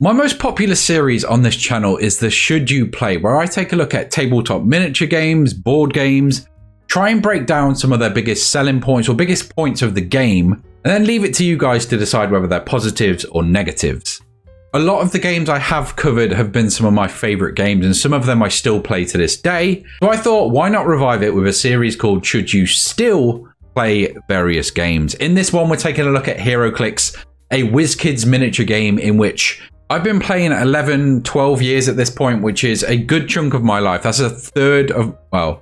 My most popular series on this channel is the Should You Play, where I take a look at tabletop miniature games, board games, try and break down some of their biggest selling points or biggest points of the game, and then leave it to you guys to decide whether they're positives or negatives. A lot of the games I have covered have been some of my favorite games, and some of them I still play to this day. So I thought, why not revive it with a series called Should You Still Play Various Games? In this one, we're taking a look at Heroclix, a WizKids miniature game in which I've been playing 11, 12 years at this point, which is a good chunk of my life. That's a third of, well,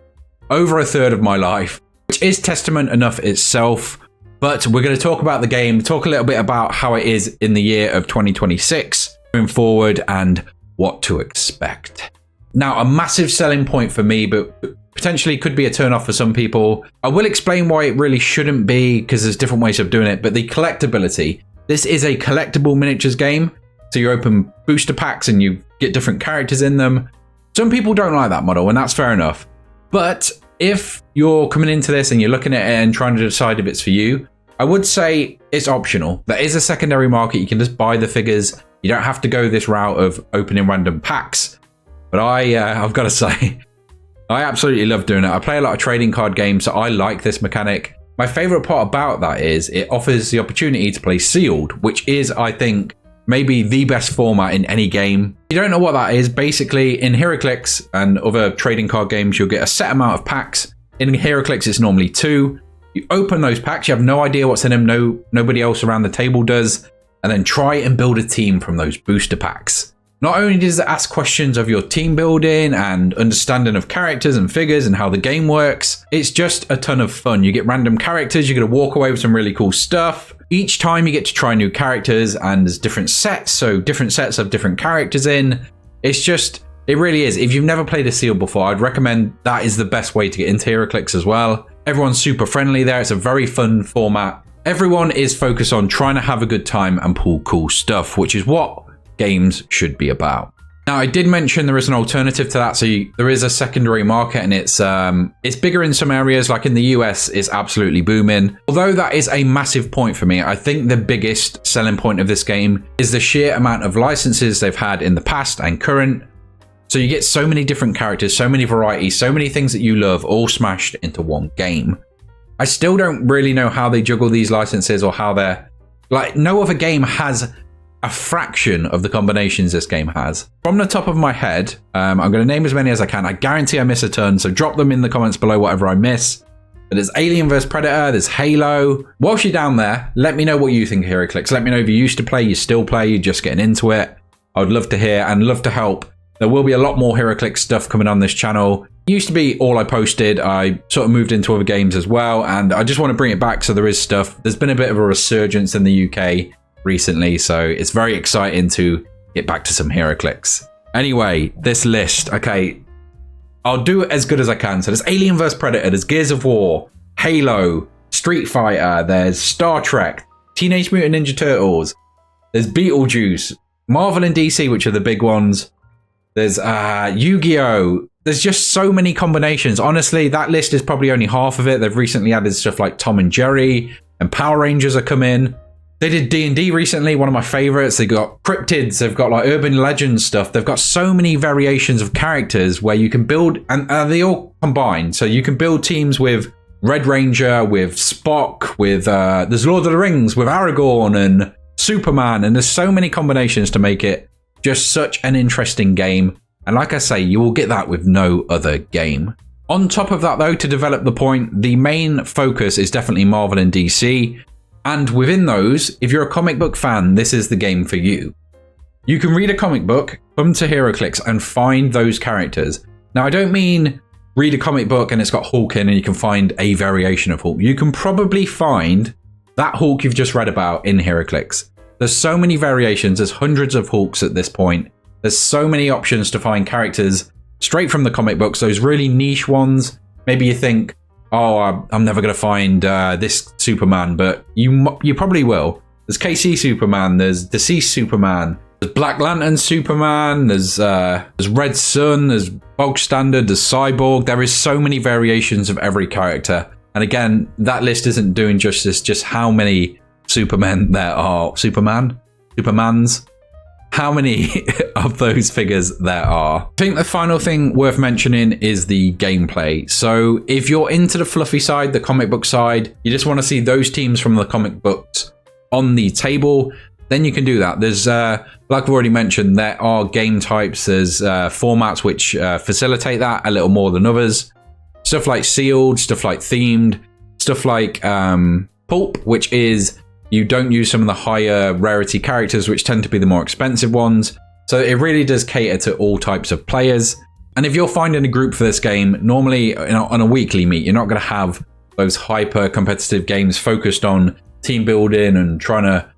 over a third of my life, which is testament enough itself. But we're going to talk about the game, talk a little bit about how it is in the year of 2026 going forward and what to expect. Now, a massive selling point for me, but potentially could be a turn off for some people. I will explain why it really shouldn't be, because there's different ways of doing it, but the collectability. This is a collectible miniatures game. So you open booster packs and you get different characters in them. Some people don't like that model, and that's fair enough. But if you're coming into this and you're looking at it and trying to decide if it's for you, I would say it's optional. There is a secondary market. You can just buy the figures. You don't have to go this route of opening random packs. But I've got to say, I absolutely love doing it. I play a lot of trading card games, so I like this mechanic. My favorite part about that is it offers the opportunity to play sealed, which is, I think, maybe the best format in any game. If you don't know what that is, basically in Heroclix and other trading card games, you'll get a set amount of packs. In Heroclix, it's normally 2. You open those packs, you have no idea what's in them, nobody else around the table does, and then try and build a team from those booster packs. Not only does it ask questions of your team building and understanding of characters and figures and how the game works, it's just a ton of fun. You get random characters, you're going to walk away with some really cool stuff. Each time you get to try new characters, and there's different sets, so different sets of different characters in. It really is. If you've never played a seal before, I'd recommend that is the best way to get into Heroclix as well. Everyone's super friendly there. It's a very fun format. Everyone is focused on trying to have a good time and pull cool stuff, which is what games should be about. Now, I did mention there is an alternative to that. So there is a secondary market, and it's bigger in some areas, like in the US, it's absolutely booming. Although that is a massive point for me, I think the biggest selling point of this game is the sheer amount of licenses they've had in the past and current. So you get so many different characters, so many varieties, so many things that you love, all smashed into one game. I still don't really know how they juggle these licenses, or how they're like, no other game has a fraction of the combinations this game has. From the top of my head, I'm going to name as many as I can. I guarantee I miss a ton, so drop them in the comments below, whatever I miss. But there's Alien vs Predator, there's Halo. Whilst you're down there, let me know what you think of Heroclix. Let me know if you used to play, you still play, you're just getting into it. I would love to hear and love to help. There will be a lot more Heroclix stuff coming on this channel. It used to be all I posted. I sort of moved into other games as well, and I just want to bring it back, so there is stuff. There's been a bit of a resurgence in the UK recently, so it's very exciting to get back to some Heroclix. Anyway, this list, okay, I'll do it as good as I can. So there's Alien vs Predator, there's Gears of War, Halo, Street Fighter, there's Star Trek, Teenage Mutant Ninja Turtles, there's Beetlejuice, Marvel and DC, which are the big ones. There's Yu-Gi-Oh! There's just so many combinations. Honestly, that list is probably only half of it. They've recently added stuff like Tom and Jerry, and Power Rangers are coming. They did D&D recently, one of my favorites. They got cryptids, they've got like urban legends stuff. They've got so many variations of characters where you can build, and they all combine. So you can build teams with Red Ranger, with Spock, with there's Lord of the Rings, with Aragorn and Superman, and there's so many combinations to make it just such an interesting game. And like I say, you will get that with no other game. On top of that though, to develop the point, the main focus is definitely Marvel and DC. And within those, if you're a comic book fan, this is the game for you. You can read a comic book, come to Heroclix and find those characters. Now, I don't mean read a comic book and it's got Hulk in and you can find a variation of Hulk. You can probably find that Hulk you've just read about in Heroclix. There's so many variations. There's hundreds of Hulks at this point. There's so many options to find characters straight from the comic books. Those really niche ones. Maybe you think, oh, I'm never going to find this Superman, but you probably will. There's KC Superman. There's Deceased Superman. There's Black Lantern Superman. There's Red Sun. There's Bog Standard. There's Cyborg. There is so many variations of every character. And again, that list isn't doing justice just how many Supermen there are. Supermans. how many of those figures there are. I think the final thing worth mentioning is the gameplay. So if you're into the fluffy side, the comic book side, you just want to see those teams from the comic books on the table, then you can do that. There's, like I've already mentioned, there are game types, there's formats which facilitate that a little more than others. Stuff like sealed, stuff like themed, stuff like pulp, which is you don't use some of the higher rarity characters, which tend to be the more expensive ones. So it really does cater to all types of players. And if you're finding a group for this game, normally on a weekly meet, you're not going to have those hyper competitive games focused on team building and trying to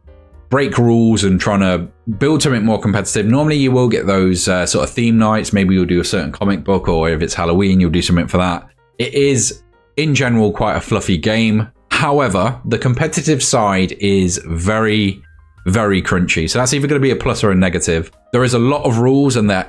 break rules and trying to build something more competitive. Normally you will get those sort of theme nights. Maybe you'll do a certain comic book, or if it's Halloween, you'll do something for that. It is, in general, quite a fluffy game. However, the competitive side is very, very crunchy. So that's either going to be a plus or a negative. There is a lot of rules, and there's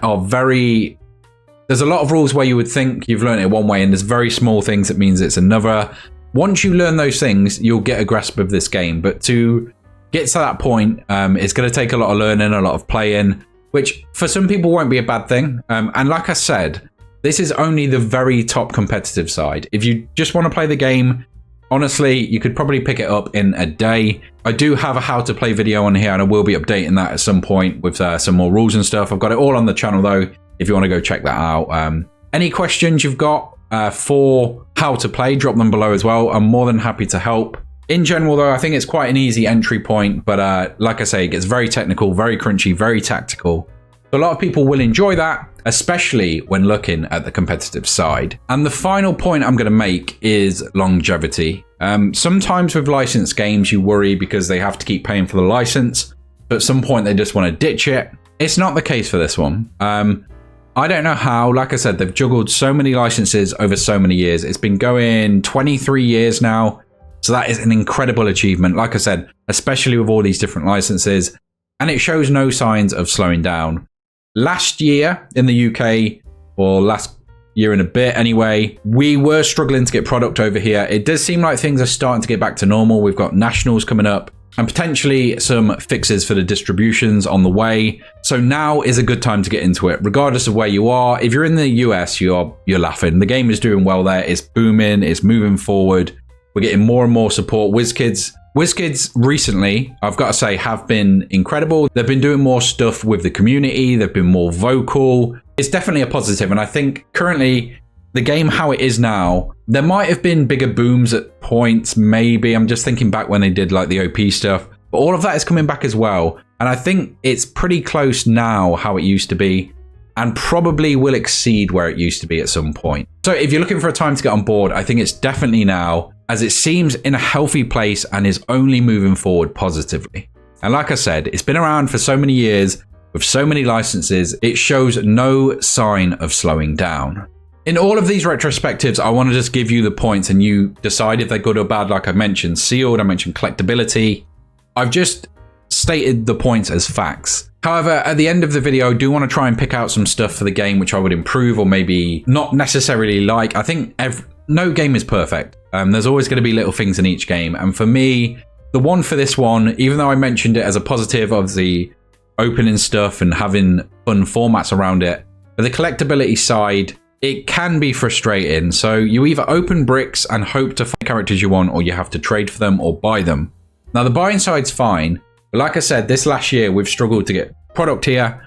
a lot of rules where you would think you've learned it one way, and there's very small things that means it's another. Once you learn those things, you'll get a grasp of this game. But to get to that point, it's going to take a lot of learning, a lot of playing, which for some people won't be a bad thing. And like I said, this is only the very top competitive side. If you just want to play the game, honestly, you could probably pick it up in a day. I do have a how to play video on here, and I will be updating that at some point with some more rules and stuff. I've got it all on the channel though, if you want to go check that out. Any questions you've got for how to play, drop them below as well. I'm more than happy to help. In general though, I think it's quite an easy entry point, but like I say, it gets very technical, very crunchy, very tactical. A lot of people will enjoy that, especially when looking at the competitive side. And the final point I'm going to make is longevity. Sometimes with licensed games, you worry because they have to keep paying for the license, but at some point they just want to ditch it. It's not the case for this one. I don't know how. Like I said, they've juggled so many licenses over so many years. It's been going 23 years now. So that is an incredible achievement. Like I said, especially with all these different licenses, and it shows no signs of slowing down. Last year in the UK, or last year and a bit anyway, we were struggling to get product over here. It does seem like things are starting to get back to normal. We've got nationals coming up and potentially some fixes for the distributions on the way. So now is a good time to get into it, regardless of where you are. If you're in the US, you're laughing. The game is doing well there. It's booming. It's moving forward. We're getting more and more support. WizKids recently, I've got to say, have been incredible. They've been doing more stuff with the community. They've been more vocal. It's definitely a positive. And I think currently the game, how it is now, there might have been bigger booms at points, maybe. I'm just thinking back when they did like the OP stuff. But all of that is coming back as well. And I think it's pretty close now how it used to be, and probably will exceed where it used to be at some point. So if you're looking for a time to get on board, I think it's definitely now, as it seems in a healthy place and is only moving forward positively. And like I said, it's been around for so many years with so many licenses, it shows no sign of slowing down. In all of these retrospectives, I want to just give you the points and you decide if they're good or bad. Like I mentioned sealed, I mentioned collectability. I've just stated the points as facts. However, at the end of the video, I do want to try and pick out some stuff for the game which I would improve or maybe not necessarily like. I think no game is perfect. There's always going to be little things in each game. And for me, the one for this one, even though I mentioned it as a positive of the opening stuff and having fun formats around it, but the collectability side, it can be frustrating. So you either open bricks and hope to find characters you want, or you have to trade for them or buy them. Now the buying side's fine. But like I said, this last year, we've struggled to get product here.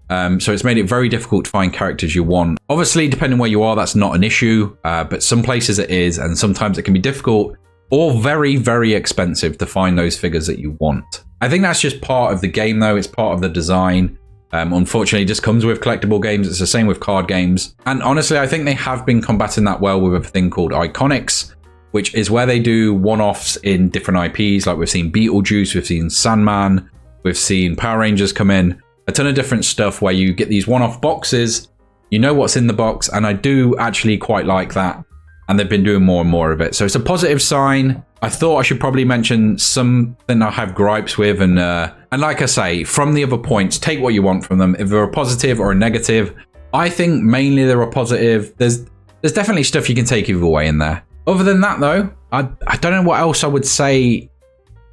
So it's made it very difficult to find characters you want. Obviously, depending where you are, that's not an issue. But some places it is, and sometimes it can be difficult or very, very expensive to find those figures that you want. I think that's just part of the game, though. It's part of the design. Unfortunately, it just comes with collectible games. It's the same with card games. And honestly, I think they have been combating that well with a thing called Iconics, which is where they do one-offs in different IPs. Like we've seen Beetlejuice, we've seen Sandman, we've seen Power Rangers come in. A ton of different stuff where you get these one-off boxes, you know what's in the box, and I do actually quite like that. And they've been doing more and more of it. So it's a positive sign. I thought I should probably mention something I have gripes with, and like I say, from the other points, take what you want from them. If they're a positive or a negative, I think mainly they're a positive. There's definitely stuff you can take either way in there. Other than that, though, I don't know what else I would say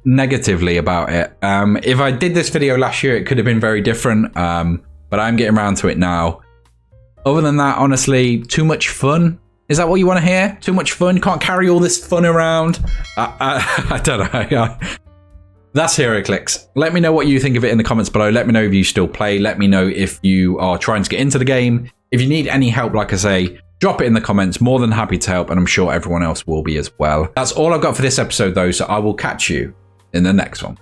negatively about it. If I did this video last year, it could have been very different, but I'm getting around to it now. Other than that, honestly, too much fun. Is that what you want to hear? Too much fun? Can't carry all this fun around? I don't know. That's Heroclix. Let me know what you think of it in the comments below. Let me know if you still play. Let me know if you are trying to get into the game. If you need any help, like I say, drop it in the comments. More than happy to help, and I'm sure everyone else will be as well. That's all I've got for this episode, though, so I will catch you in the next one.